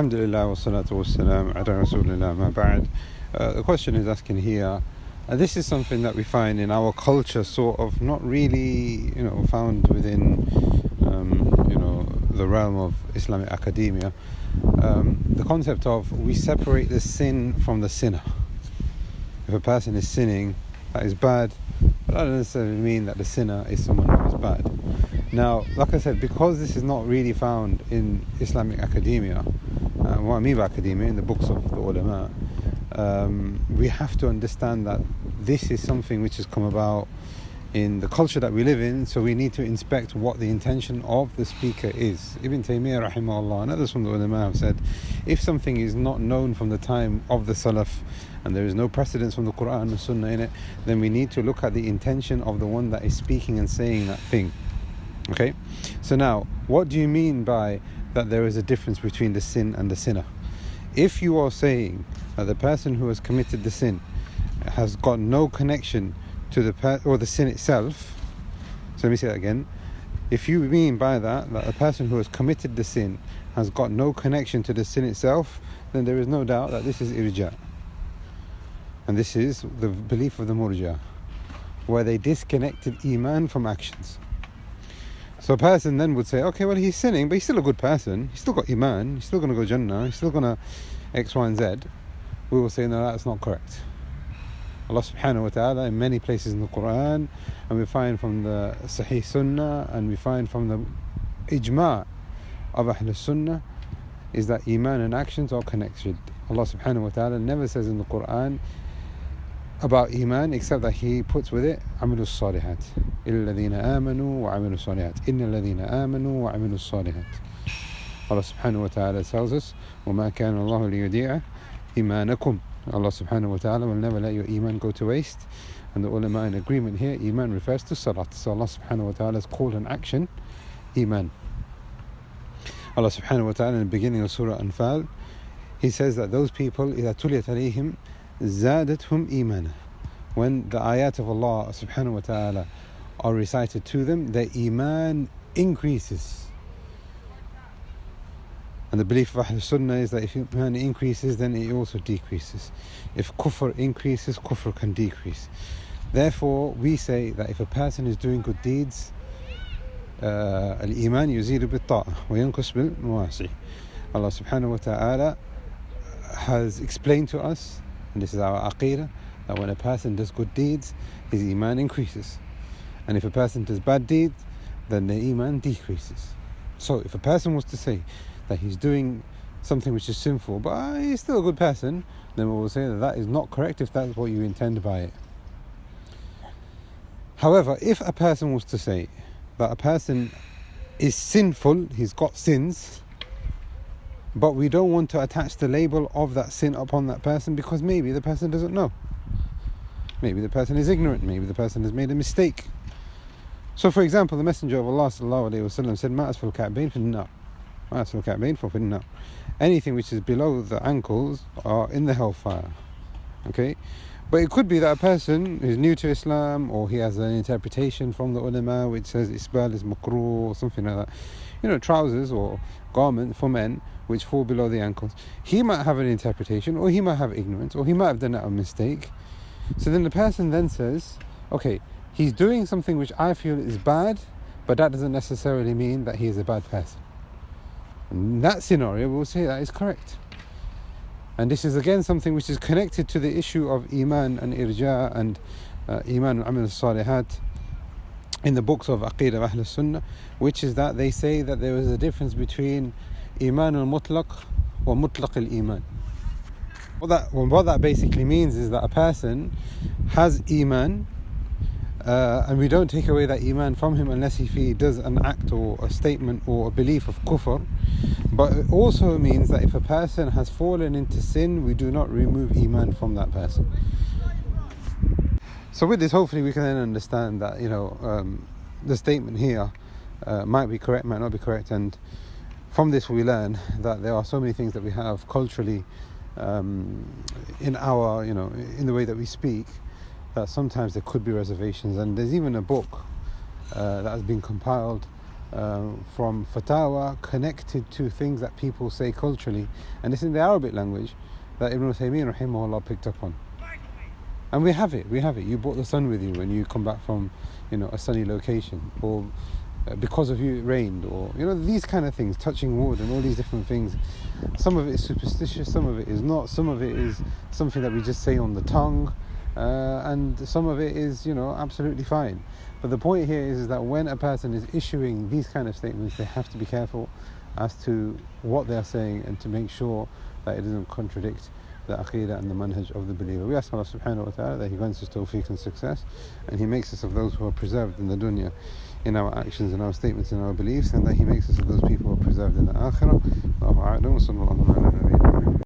Alhamdulillah wa salatu wa salam ala rasulillah ma ba'd. The question is asking here, this is something that we find in our culture, sort of not really, found within, the realm of Islamic academia. The concept of we separate the sin from the sinner. If a person is sinning, that is bad, but that doesn't necessarily mean that the sinner is someone who is bad. Now, like I said, because this is not really found in Islamic academia, what I mean by academia, in the books of the ulama, we have to understand that this is something which has come about in the culture that we live in, so we need to inspect what the intention of the speaker is. Ibn Taymiyyah rahimahullah and others from the ulama have said, if something is not known from the time of the Salaf and there is no precedence from the Quran and Sunnah in it, then we need to look at the intention of the one that is speaking and saying that thing. Okay, so now, what do you mean by that there is a difference between the sin and the sinner? If you are saying that the person who has committed the sin has got no connection to the sin itself, so let me say that again. If you mean by that the person who has committed the sin has got no connection to the sin itself, then there is no doubt that this is irja. And this is the belief of the murja, where they disconnected iman from actions. So a person then would say, okay, well, he's sinning, but he's still a good person. He's still got iman. He's still going to go Jannah. He's still going to X, Y, and Z. We will say, no, that's not correct. Allah subhanahu wa ta'ala in many places in the Quran, and we find from the Sahih Sunnah, and we find from the ijma' of Ahl Sunnah, is that iman and actions are connected. Allah subhanahu wa ta'ala never says in the Quran about iman except that He puts with it عملوا الصالحات إلا الذين آمنوا وعملوا الصالحات إن الذين آمنوا وعملوا الصالحات. Allah subhanahu wa ta'ala tells us وما كان الله ليضيع إيمانكم. Allah subhanahu wa ta'ala will never let your iman go to waste. And the ulama in agreement here, iman refers to salat. So Allah subhanahu wa ta'ala has called an action iman. Allah subhanahu wa ta'ala in the beginning of Surah Anfal, He says that those people إذا تليت عليهم زادتهم إيمانا. When the ayat of Allah subhanahu wa ta'ala are recited to them, their iman increases. And the belief of Ahl Sunnah is that if iman increases, then it also decreases. If kufr increases, kufr can decrease. Therefore, we say that if a person is doing good deeds, al-iman yuzidu bil-ta'a wa yanqus bil-mawasi. Allah subhanahu wa ta'ala has explained to us, and this is our aqeedah, that when a person does good deeds, his iman increases. And if a person does bad deeds, then the iman decreases. So if a person was to say that he's doing something which is sinful, but he's still a good person, then we will say that that is not correct if that's what you intend by it. However, if a person was to say that a person is sinful, he's got sins, but we don't want to attach the label of that sin upon that person because maybe the person doesn't know. Maybe the person is ignorant. Maybe the person has made a mistake. So, for example, the Messenger of Allah sallallahu alaihi wasallam said, "Ma asfal ka'bayn fi an-nar." Ma asfal ka'bayn fi an-nar. Anything which is below the ankles are in the hellfire. Okay, but it could be that a person is new to Islam, or he has an interpretation from the ulama which says isbal is makruh or something like that. Trousers or garments for men which fall below the ankles. He might have an interpretation, or he might have ignorance, or he might have done a mistake. So then the person then says, okay, he's doing something which I feel is bad, but that doesn't necessarily mean that he is a bad person. In that scenario, we'll say that is correct. And this is again something which is connected to the issue of iman and irja and iman and amal salihat in the books of aqeedah of Ahl Sunnah, which is that they say that there is a difference between iman al-mutlaq wa mutlaq al-iman. What that basically means is that a person has iman, and we don't take away that iman from him unless if he does an act or a statement or a belief of kufr. But it also means that if a person has fallen into sin, we do not remove iman from that person. So with this, hopefully we can then understand that the statement here might be correct, might not be correct, and from this we learn that there are so many things that we have culturally in our, in the way that we speak, that sometimes there could be reservations. And there's even a book that has been compiled from fatwa connected to things that people say culturally, and it's in the Arabic language that Ibn Taymiyyah rahimahullah picked up on. And we have it. You brought the sun with you when you come back from, a sunny location, or because of you it rained, or these kind of things, touching wood and all these different things. Some of it is superstitious, some of it is not, some of it is something that we just say on the tongue, and some of it is absolutely fine. But the point here is that when a person is issuing these kind of statements, they have to be careful as to what they are saying, and to make sure that it doesn't contradict the aqidah and the manhaj of the believer. We ask Allah subhanahu wa ta'ala that He grants us tawfiq and success, and He makes us of those who are preserved in the dunya, in our actions, in our statements, in our beliefs, and that He makes us of those people who are preserved in the akhirah. Allahu a'lam, wa sallallahu ala nabiyyina.